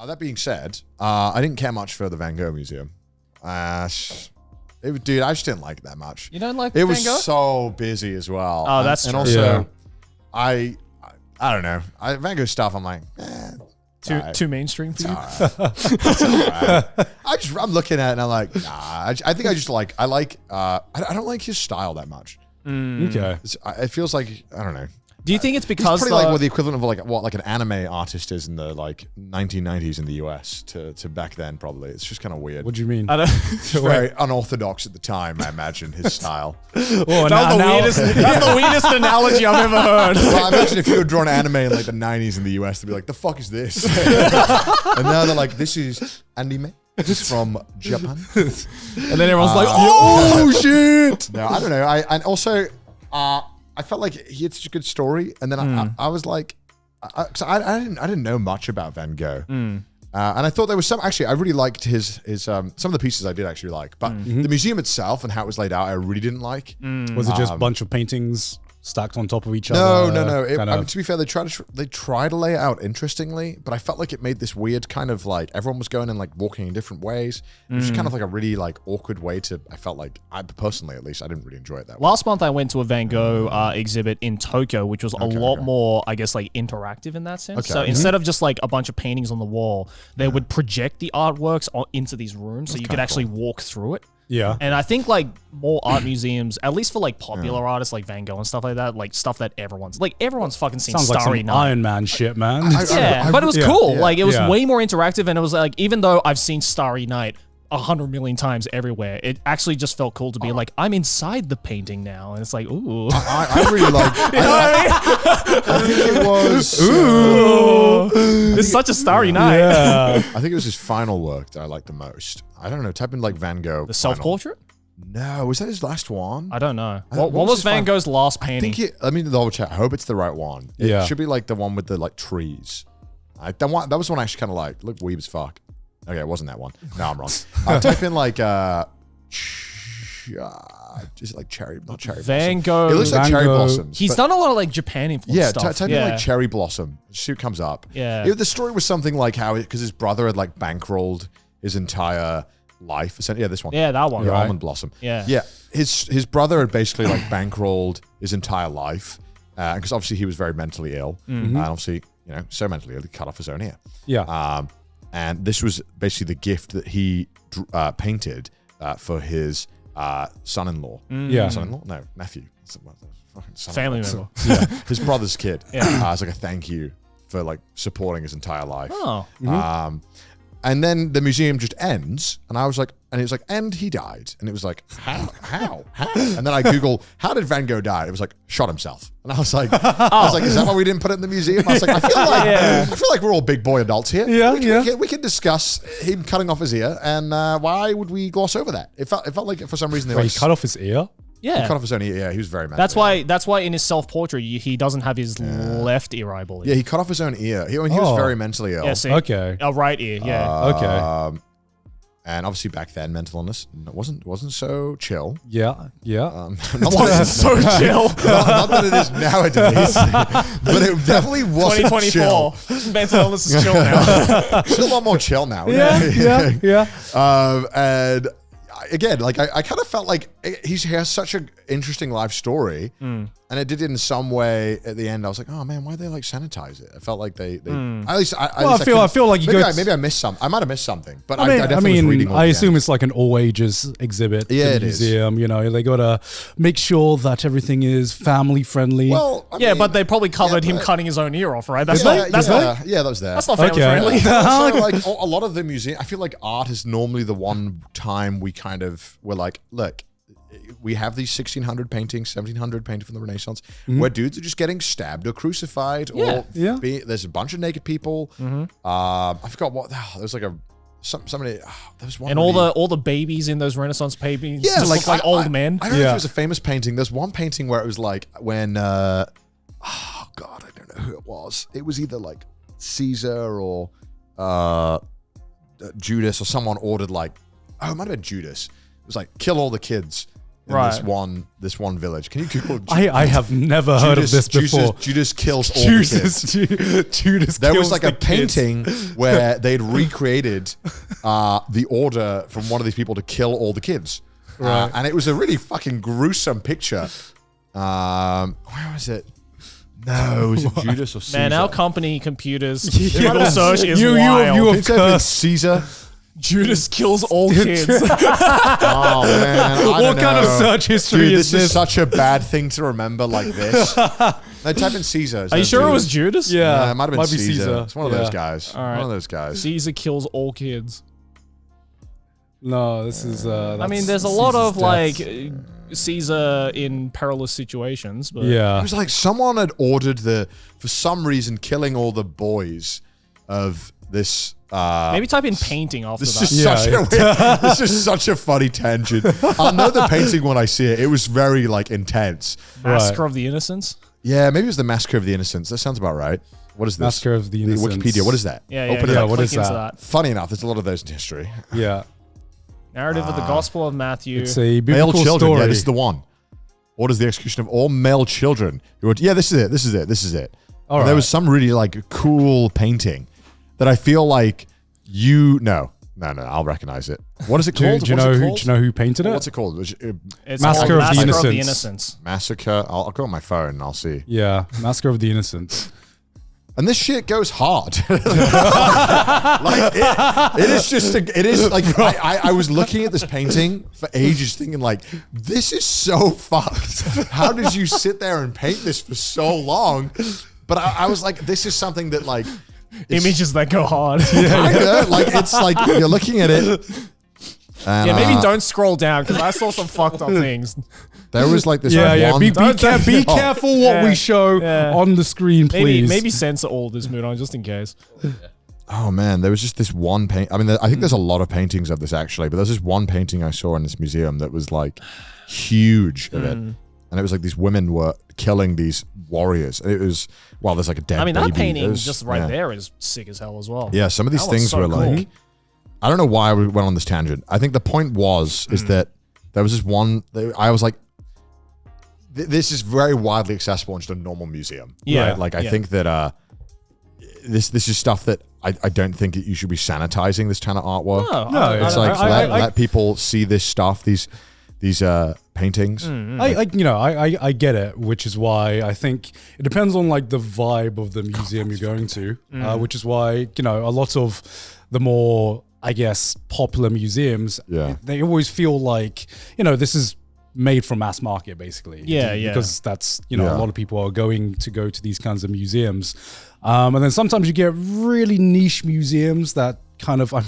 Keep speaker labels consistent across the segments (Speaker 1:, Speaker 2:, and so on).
Speaker 1: That being said, I didn't care much for the Van Gogh Museum. Dude, I just didn't like it that much.
Speaker 2: You don't like
Speaker 1: it? It
Speaker 2: Van Gogh?
Speaker 1: was so busy as well.
Speaker 2: Oh, that's
Speaker 1: and
Speaker 2: true.
Speaker 1: also, I don't know. Van Gogh stuff, I'm like,
Speaker 2: too mainstream for you?
Speaker 1: It's all right. I'm looking at it and I'm like, nah. I think I don't like his style that much.
Speaker 3: Okay.
Speaker 1: It feels like, I don't know.
Speaker 2: Do you think it's because
Speaker 1: it's pretty like what the equivalent of like an anime artist is in the like 1990s in the US to back then probably. It's just kind of weird.
Speaker 3: What do you mean?
Speaker 1: It's very unorthodox at the time, I imagine, his style.
Speaker 3: Oh,
Speaker 2: that's the weirdest analogy I've ever heard.
Speaker 1: Well, I imagine if you had drawn anime in like the 90s in the US, they'd be like, the fuck is this? And now they're like, this is anime. This is from Japan.
Speaker 2: And then everyone's like, oh shit.
Speaker 1: No, I don't know. And also, I felt like he had such a good story, and then I was like, because I didn't know much about Van Gogh, and I thought there was some. Actually, I really liked his some of the pieces I did actually like, but the museum itself and how it was laid out, I really didn't like.
Speaker 3: Was it just a bunch of paintings stacked on top of each other?
Speaker 1: No. To be fair, they tried to lay it out interestingly, but I felt like it made this weird kind of like everyone was going and like walking in different ways. It was just kind of like a really like awkward way to. I felt like personally, at least, I didn't really enjoy it that way.
Speaker 2: Last month, I went to a Van Gogh exhibit in Tokyo, which was a lot more, I guess, like interactive in that sense.
Speaker 1: Okay.
Speaker 2: So instead of just like a bunch of paintings on the wall, they would project the artworks into these rooms, so you could actually walk through it.
Speaker 3: Yeah.
Speaker 2: And I think like more art museums, at least for like popular artists like Van Gogh and stuff like that, like stuff that everyone's fucking seen
Speaker 3: Sounds
Speaker 2: Starry
Speaker 3: like some
Speaker 2: Night.
Speaker 3: Iron Man shit, man.
Speaker 2: But it was cool.
Speaker 1: Yeah.
Speaker 2: Like it was way more interactive, and it was like, even though I've seen Starry Night 100 million times everywhere, it actually just felt cool to be like, I'm inside the painting now, and it's like, ooh.
Speaker 1: I really like. I think it was.
Speaker 2: Ooh. It's such a Starry Night.
Speaker 3: Yeah.
Speaker 1: I think it was his final work that I liked the most. I don't know. Type in like Van Gogh.
Speaker 2: The self-portrait?
Speaker 1: No, was that his last one?
Speaker 2: I don't know.
Speaker 1: What
Speaker 2: What
Speaker 1: was
Speaker 2: was
Speaker 1: his
Speaker 2: Van Gogh's last
Speaker 1: I
Speaker 2: painting?
Speaker 1: think let me double check. I hope it's the right one. It should be like the one with the like trees. That was one I actually kind of liked. Looked weeb as fuck. Okay, it wasn't that one. No, I'm wrong. Type in like is it like cherry? Not cherry.
Speaker 2: Van
Speaker 1: blossom.
Speaker 2: Gogh.
Speaker 1: It looks like
Speaker 3: Van
Speaker 1: cherry
Speaker 3: Gogh.
Speaker 1: blossoms.
Speaker 2: He's
Speaker 1: but-
Speaker 2: done a lot of like Japan influence
Speaker 1: Yeah,
Speaker 2: stuff.
Speaker 1: type in like cherry blossom. See what comes up.
Speaker 2: Yeah.
Speaker 1: The story was something like how because his brother had like bankrolled his entire life. Yeah, this one.
Speaker 2: Yeah, that one.
Speaker 1: The
Speaker 2: Right.
Speaker 1: almond blossom.
Speaker 2: Yeah.
Speaker 1: Yeah. His brother had basically like bankrolled his entire life because obviously he was very mentally ill, and obviously so mentally ill he cut off his own ear.
Speaker 3: Yeah.
Speaker 1: And this was basically the gift that he painted for his son-in-law.
Speaker 3: Yeah.
Speaker 1: Son-in-law? No, nephew.
Speaker 2: Family member.
Speaker 1: Yeah, his brother's kid. As like a thank you for like supporting his entire life.
Speaker 2: Oh.
Speaker 1: And then the museum just ends, and I was like, and it was like, and he died, and it was like, how? And then I Googled, how did Van Gogh die? It was like, shot himself, and I was like, is that why we didn't put it in the museum? I was like, I feel like we're all big boy adults here. We can discuss him cutting off his ear, and why would we gloss over that? It felt like for some reason they
Speaker 3: Wait,
Speaker 1: like
Speaker 3: he cut off his ear?
Speaker 2: Yeah.
Speaker 1: he cut off his own ear. Yeah, he was very mad.
Speaker 2: That's why in his self-portrait he doesn't have his left ear, I believe.
Speaker 1: Yeah, he cut off his own ear. He was very mentally ill.
Speaker 2: Yeah, see?
Speaker 3: Okay.
Speaker 2: Right ear, yeah.
Speaker 3: Okay.
Speaker 1: And obviously back then, mental illness wasn't so chill.
Speaker 3: Yeah. Yeah.
Speaker 1: Not
Speaker 2: wasn't so chill.
Speaker 1: not that it is nowadays, but it definitely wasn't
Speaker 2: 2024.
Speaker 1: chill.
Speaker 2: Mental illness is chill now.
Speaker 1: It's a lot more chill now.
Speaker 3: Yeah.
Speaker 1: And again, like I kind of felt like he has such an interesting life story, and it did in some way at the end. I was like, oh man, why they like sanitize it? I felt like they at least I
Speaker 3: feel like
Speaker 1: maybe I missed some. I might have missed something, but I definitely was reading.
Speaker 3: I assume it's like an all ages exhibit.
Speaker 1: Yeah,
Speaker 3: in
Speaker 1: it
Speaker 3: the
Speaker 1: is.
Speaker 3: museum. They gotta make sure that everything is family friendly.
Speaker 1: Well,
Speaker 2: but they probably covered him cutting his own ear off, right? That's
Speaker 1: that was there.
Speaker 2: That's not family friendly.
Speaker 1: Also, like a lot of the museum, I feel like art is normally the one time we kind of were like, look, we have these 1600 paintings, 1700 painted from the Renaissance, where dudes are just getting stabbed or crucified, or there's a bunch of naked people. I forgot what. There was like somebody. There was one.
Speaker 2: And all the babies in those Renaissance paintings, just like old men.
Speaker 1: I don't know if it was a famous painting. There's one painting where it was like when. Oh God, I don't know who it was. It was either like Caesar or Judas, or someone ordered like. Oh, it might have been Judas. It was like kill all the kids in this one village. Can you Google?
Speaker 3: I have never heard of this before.
Speaker 1: Judas kills all the kids.
Speaker 3: Judas.
Speaker 1: There was like a
Speaker 3: kids.
Speaker 1: painting where they'd recreated the order from one of these people to kill all the kids, and it was a really fucking gruesome picture. Where was it? No, was it Judas or Caesar?
Speaker 2: Man, our company computers
Speaker 3: Yeah.
Speaker 2: Google search is
Speaker 3: You
Speaker 2: wild.
Speaker 3: have cursed.
Speaker 1: Caesar.
Speaker 2: Judas kills all kids.
Speaker 1: Oh man,
Speaker 3: What kind of search history
Speaker 1: Dude,
Speaker 3: is
Speaker 1: this is
Speaker 3: this?
Speaker 1: such a bad thing to remember like this. No, type in Caesar.
Speaker 2: Are you sure it was Judas?
Speaker 3: Yeah,
Speaker 1: it might have been
Speaker 3: be
Speaker 1: Caesar. It's one of those
Speaker 3: Yeah.
Speaker 1: guys.
Speaker 2: All right.
Speaker 1: One of those guys.
Speaker 2: Caesar kills all kids.
Speaker 3: No, this is.
Speaker 2: I mean, there's a lot of Caesar in perilous situations, but
Speaker 1: It
Speaker 3: Yeah.
Speaker 1: was like someone had ordered for some reason, killing all the boys of this.
Speaker 2: maybe type in painting after
Speaker 1: This
Speaker 2: that.
Speaker 1: is such a weird, this is such a funny tangent. I'll know the painting when I see it. It was very like intense.
Speaker 2: Massacre of the Innocents.
Speaker 1: Yeah, maybe it was the Massacre of the Innocents. That sounds about right. What is this?
Speaker 3: Massacre of the Innocents.
Speaker 1: Wikipedia. What is that?
Speaker 2: Yeah,
Speaker 1: Open it
Speaker 3: yeah,
Speaker 1: up.
Speaker 3: what
Speaker 2: click
Speaker 3: is
Speaker 2: into
Speaker 3: that?
Speaker 1: Funny enough, there's a lot of those in history.
Speaker 3: Yeah.
Speaker 2: Narrative of the Gospel of Matthew.
Speaker 3: It's a
Speaker 1: Male
Speaker 3: biblical
Speaker 1: children.
Speaker 3: story.
Speaker 1: Yeah, this is the one. Orders the execution of all male children. Yeah, this is it. This is it. This is it.
Speaker 3: All
Speaker 1: There
Speaker 3: right.
Speaker 1: was some really like cool painting that I feel like no, I'll recognize it. What is it
Speaker 3: Do
Speaker 1: called?
Speaker 3: you know who painted it?
Speaker 1: What's it called?
Speaker 2: It's
Speaker 3: Massacre
Speaker 2: called
Speaker 3: of the
Speaker 2: Massacre
Speaker 3: Innocents.
Speaker 1: Massacre. I'll go on my phone and I'll see.
Speaker 3: Yeah, Massacre of the Innocents.
Speaker 1: And this shit goes hard. Like it is just. It is like I was looking at this painting for ages, thinking like, this is so fucked. How did you sit there and paint this for so long? But I was like, this is something that like
Speaker 2: Images that go hard.
Speaker 1: kinda, like it's like you're looking at it. And,
Speaker 2: Yeah, maybe don't scroll down because I saw some fucked up things.
Speaker 1: There was like this.
Speaker 3: Yeah.
Speaker 1: one.
Speaker 3: Be careful what
Speaker 2: Yeah.
Speaker 3: we show
Speaker 2: Yeah.
Speaker 3: on the screen, please.
Speaker 2: Maybe censor all this mood on just in case.
Speaker 1: Oh man, there was just this one paint. I mean, I think there's a lot of paintings of this actually, but there's this one painting I saw in this museum that was like huge of it, and it was like these women were killing these warriors. It was there's like a dead.
Speaker 2: I mean, that
Speaker 1: baby.
Speaker 2: painting
Speaker 1: There's-
Speaker 2: just right
Speaker 1: yeah.
Speaker 2: there is sick as hell as well.
Speaker 1: Yeah, some of these
Speaker 2: That was
Speaker 1: things
Speaker 2: so
Speaker 1: were
Speaker 2: cool.
Speaker 1: like, I don't know why we went on this tangent. I think the point is that there was this one. I was like, this is very widely accessible in just a normal museum.
Speaker 2: Yeah,
Speaker 1: right? Like I
Speaker 2: yeah.
Speaker 1: think that this is stuff that I don't think that you should be sanitizing this kind of artwork.
Speaker 3: No,
Speaker 1: It's like let people see this stuff, these paintings.
Speaker 3: I get it, which is why I think it depends on like the vibe of the museum you're going to, which is why a lot of the more popular museums, they always feel like this is made for mass market basically.
Speaker 2: Yeah.
Speaker 3: Because that's a lot of people are going to go to these kinds of museums, and then sometimes you get really niche museums that kind of, I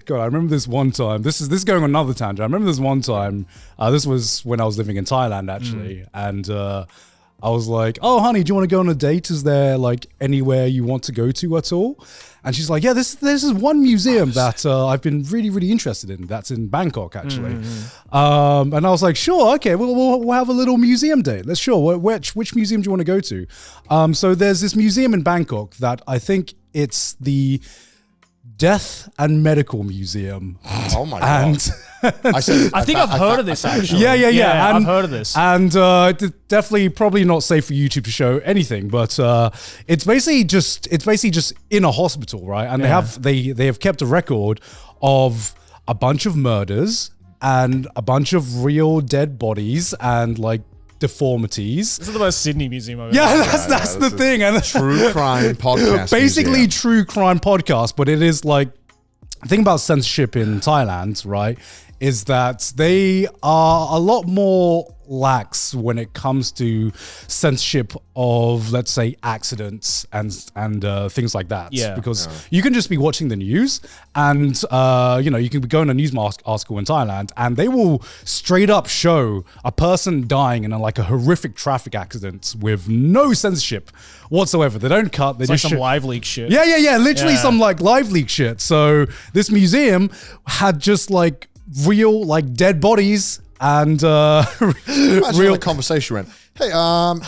Speaker 3: remember this one time, this is going on another tangent. I remember this one time, this was when I was living in Thailand actually, and I was like, oh honey, do you want to go on a date? Is there like anywhere you want to go to at all? And she's like, yeah, this is one museum that I've been really, really interested in. That's in Bangkok, actually. And I was like, sure, okay, we'll have a little museum date. Let's sure. Which museum do you want to go to? So there's this museum in Bangkok that I think it's the Death and Medical Museum.
Speaker 1: Oh my god!
Speaker 2: I think I've heard of this actually.
Speaker 3: Yeah.
Speaker 2: I've heard of this.
Speaker 3: And definitely probably not safe for YouTube to show anything, but it's basically just in a hospital, right? And they have kept a record of a bunch of murders and a bunch of real dead bodies and like deformities.
Speaker 2: This is the most Sydney museum I've ever
Speaker 3: Yeah,
Speaker 2: seen.
Speaker 3: that's the thing. And
Speaker 1: True crime podcast.
Speaker 3: basically
Speaker 1: museum.
Speaker 3: true crime podcast, but it is like the thing about censorship in Thailand, right, is that they are a lot more lax when it comes to censorship of, let's say, accidents and things like that.
Speaker 2: Yeah.
Speaker 3: Because you can just be watching the news and, you can be going to a news article in Thailand and they will straight up show a person dying in a horrific traffic accident with no censorship whatsoever. They don't cut. They
Speaker 2: It's like
Speaker 3: just
Speaker 2: some Liveleak shit.
Speaker 3: Yeah. Literally
Speaker 2: Yeah.
Speaker 3: some Liveleak shit. So this museum had just real dead bodies and
Speaker 1: Imagine
Speaker 3: real
Speaker 1: the conversation went, hey,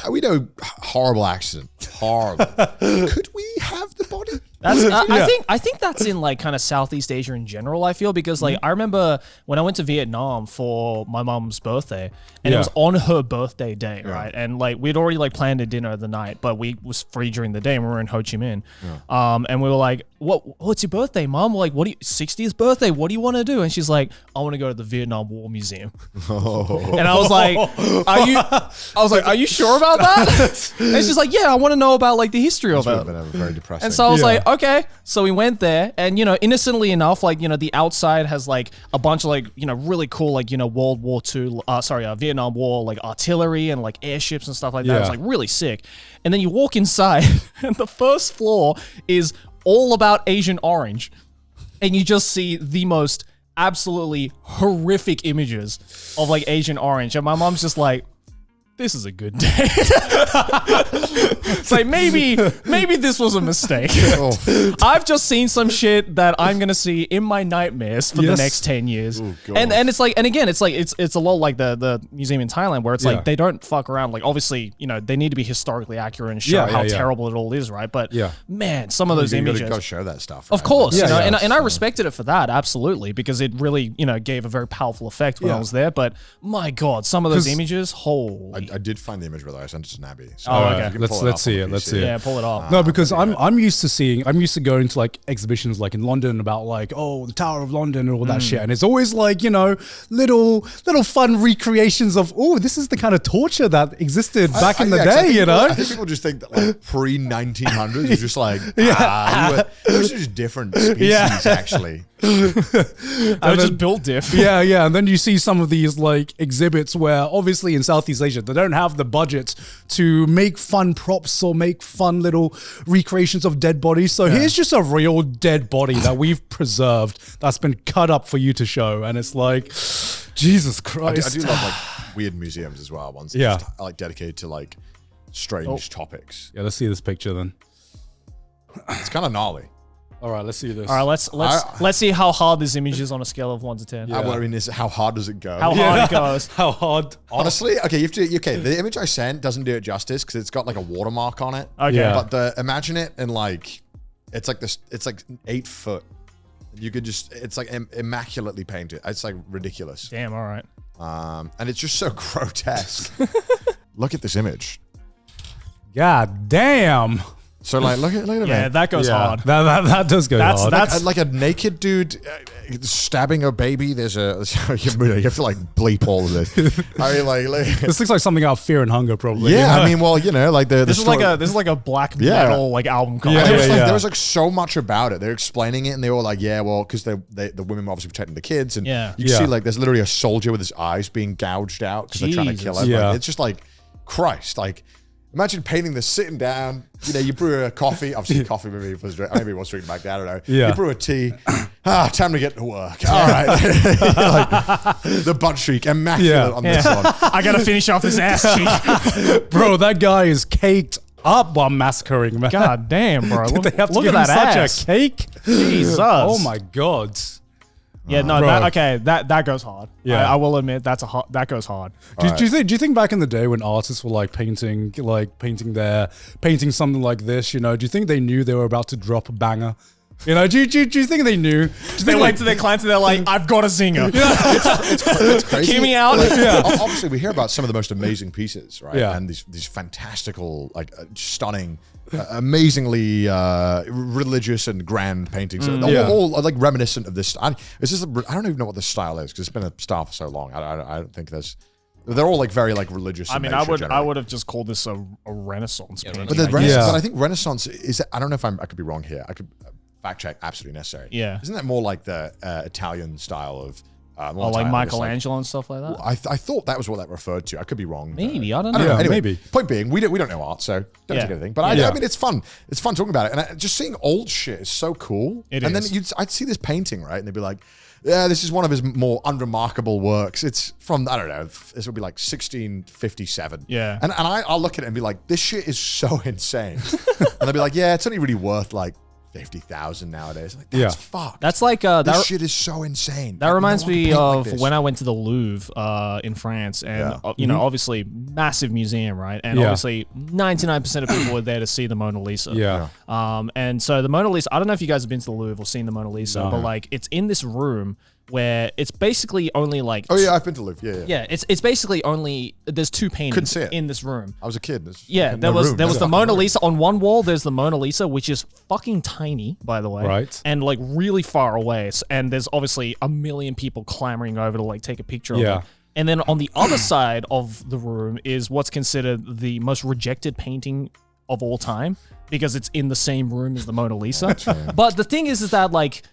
Speaker 1: we know horrible accident. Horrible. Could we have the body?
Speaker 2: I think that's in like kind of Southeast Asia in general. I feel because like I remember when I went to Vietnam for my mom's birthday, and it was on her birthday day, right? And like we'd already like planned a dinner the night, but we was free during the day, and we were in Ho Chi Minh. And we were like, "What's your birthday, Mom?" We're like, "What? 60th birthday? What do you want to do?" And she's like, "I want to go to the Vietnam War Museum." And I was like, "Are you sure about that?" And she's like, "Yeah, I want to know about like the history of it."
Speaker 1: Very depressing.
Speaker 2: And so I was like, okay. So we went there, and innocently enough, like the outside has like a bunch of like really cool like World War II, Vietnam War like artillery and like airships and stuff like that. It's like really sick. And then you walk inside, and the first floor is all about Agent Orange, and you just see the most absolutely horrific images of like Agent Orange, and my mom's just like, this is a good day. It's like maybe this was a mistake. I've just seen some shit that I'm gonna see in my nightmares for the next 10 years. And it's like, and again, it's like it's a lot like the museum in Thailand where it's like they don't fuck around. Like obviously, they need to be historically accurate and show how terrible it all is, right? But man, some of those images,
Speaker 1: gotta show that stuff.
Speaker 2: Right? Of course, and I respected it for that absolutely because it really gave a very powerful effect when I was there. But my God, some of those images, holy.
Speaker 1: I did find the image, brother. I sent it to Nabby. So
Speaker 2: okay.
Speaker 3: Let's see it.
Speaker 2: Yeah, pull it off.
Speaker 3: No, because I'm used to going to like exhibitions like in London about like the Tower of London and all that shit, and it's always like little fun recreations of this is the kind of torture that existed back in the day.
Speaker 1: I think people just think that like pre 1900s was just like it was just different species actually.
Speaker 2: I just built diff.
Speaker 3: Yeah, and then you see some of these like exhibits where obviously in Southeast Asia they don't have the budget to make fun props or make fun little recreations of dead bodies. So here's just a real dead body that we've preserved that's been cut up for you to show, and it's like, Jesus Christ.
Speaker 1: I do love like weird museums as well. Ones just, like dedicated to like strange topics.
Speaker 3: Yeah, let's see this picture then.
Speaker 1: It's kind of gnarly.
Speaker 3: All right, let's see this.
Speaker 2: All right, let's see how hard this image is on a scale of 1 to 10.
Speaker 1: I mean, how hard does it go?
Speaker 2: How hard it goes?
Speaker 3: How hard?
Speaker 1: Honestly, okay, the image I sent doesn't do it justice because it's got like a watermark on it.
Speaker 2: Okay,
Speaker 1: but imagine it in like, it's like this. It's like 8 foot. You could just, it's like immaculately painted. It's like ridiculous.
Speaker 2: Damn. All right.
Speaker 1: And it's just so grotesque. Look at this image.
Speaker 3: God damn.
Speaker 1: So like, look at it.
Speaker 2: Yeah, that goes hard.
Speaker 3: That does go hard.
Speaker 1: That's like a naked dude stabbing a baby. There's you have to like bleep all of this. I mean, like
Speaker 3: this looks like something out of Fear and Hunger, probably.
Speaker 1: Yeah, I mean, well, like
Speaker 2: this is like a black metal like album cover.
Speaker 1: There was like so much about it. They're explaining it, and they were like, yeah, well, because the women were obviously protecting the kids, and you see like there's literally a soldier with his eyes being gouged out because they're trying to kill him. Like, it's just like, Christ, like. Imagine painting this sitting down. You brew a coffee. Obviously, coffee maybe was maybe he wants drinking back there. I don't know.
Speaker 3: Yeah.
Speaker 1: You brew a tea. Time to get to work. All right. Like, the butt cheek, immaculate on this one.
Speaker 2: I gotta finish off this ass cheek,
Speaker 3: bro. That guy is caked up while massacring, man.
Speaker 2: God damn, bro.
Speaker 3: Did they have to
Speaker 2: look
Speaker 3: give
Speaker 2: at
Speaker 3: him
Speaker 2: that
Speaker 3: such
Speaker 2: ass.
Speaker 3: a cake?
Speaker 2: Jesus.
Speaker 3: Oh my God.
Speaker 2: Yeah, no, that goes hard.
Speaker 3: Yeah,
Speaker 2: I will admit that goes hard.
Speaker 3: Do you think back in the day when artists were like painting something like this, do you think they knew they were about to drop a banger? Do you think they knew?
Speaker 2: They went to their clients and they're like, I've got a zinger.
Speaker 1: It's crazy.
Speaker 2: Hear me out.
Speaker 1: Obviously, we hear about some of the most amazing pieces, right?
Speaker 3: Yeah.
Speaker 1: And these fantastical, like stunning, amazingly religious and grand paintings. All like reminiscent of this. I don't even know what this style is because it's been a style for so long. I don't think there's. They're all like very like religious.
Speaker 2: I mean, I would have just called this a Renaissance painting.
Speaker 1: But I think Renaissance is. I don't know if I could be wrong here. I could fact check. Absolutely necessary.
Speaker 2: Yeah.
Speaker 1: Isn't that more like the Italian style of?
Speaker 2: Like Michelangelo and stuff like that.
Speaker 1: I thought that was what that referred to. I could be wrong.
Speaker 2: Maybe I don't know.
Speaker 1: Yeah, anyway,
Speaker 3: maybe.
Speaker 1: Point being, we don't know art, so don't take anything. But I mean, it's fun. It's fun talking about it, and just seeing old shit is so cool.
Speaker 2: Then
Speaker 1: I'd see this painting, right, and they'd be like, "Yeah, this is one of his more unremarkable works. It's from I don't know. This would be like 1657.
Speaker 2: Yeah,
Speaker 1: and I'll look at it and be like, this shit is so insane. And they'd be like, yeah, it's only really worth like 50,000 nowadays. Like, that's fucked.
Speaker 2: That's like
Speaker 1: this shit is so insane.
Speaker 2: That
Speaker 1: Like,
Speaker 2: reminds
Speaker 1: no one can
Speaker 2: me
Speaker 1: paint like
Speaker 2: of
Speaker 1: this.
Speaker 2: when I went to the Louvre in France, and you know, obviously massive museum, right? And obviously 99% of people were there to see the Mona Lisa.
Speaker 3: Yeah.
Speaker 2: And so the Mona Lisa, I don't know if you guys have been to the Louvre or seen the Mona Lisa, but like it's in this room where it's basically only like
Speaker 1: Oh yeah, I've been to Louvre.
Speaker 2: yeah, it's basically only there's two paintings
Speaker 1: see it.
Speaker 2: in this room.
Speaker 1: I was a kid.
Speaker 2: Yeah, there was the Mona Lisa on one wall. There's the Mona Lisa, which is fucking tiny, by the way,
Speaker 3: Right.
Speaker 2: and like really far away. And there's obviously a million people clamoring over to like take a picture of
Speaker 3: Yeah.
Speaker 2: it. And then on the other side of the room is what's considered the most rejected painting of all time because it's in the same room as the Mona Lisa. But the thing is that like,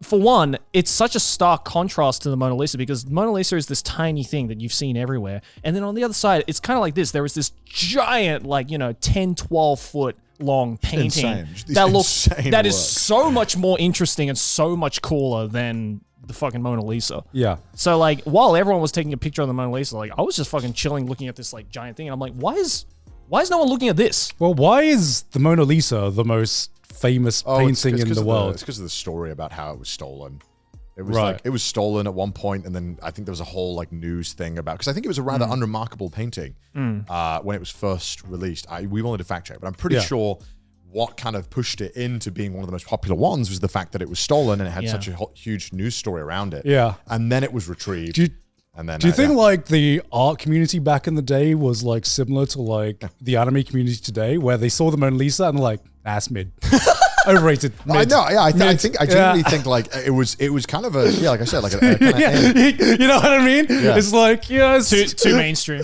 Speaker 2: for one, it's such a stark contrast to the Mona Lisa because the Mona Lisa is this tiny thing that you've seen everywhere. And then on the other side, it's kind of like this. There is this giant, like, 10, 12 foot long painting that is so much more interesting and so much cooler than the fucking Mona Lisa.
Speaker 3: Yeah.
Speaker 2: So like, while everyone was taking a picture of the Mona Lisa, like I was just fucking chilling looking at this like giant thing. And I'm like, why is no one looking at this?
Speaker 3: Well, why is the Mona Lisa the most famous painting in the world?
Speaker 1: It's because of the story about how it was stolen. It was like it was stolen at one point, and then I think there was a whole like news thing about because I think it was a rather unremarkable painting when it was first released. We wanted to fact check, but I'm pretty sure what kind of pushed it into being one of the most popular ones was the fact that it was stolen and it had such a huge news story around it.
Speaker 3: Yeah,
Speaker 1: and then it was retrieved. Do
Speaker 3: you think like the art community back in the day was like similar to like the anime community today, where they saw the Mona Lisa and like, that's mid, overrated. Mid,
Speaker 1: I know. I genuinely think like it was kind of a like I said, like a kind of
Speaker 3: you know what I mean?
Speaker 1: Yeah.
Speaker 3: It's like
Speaker 2: Too mainstream.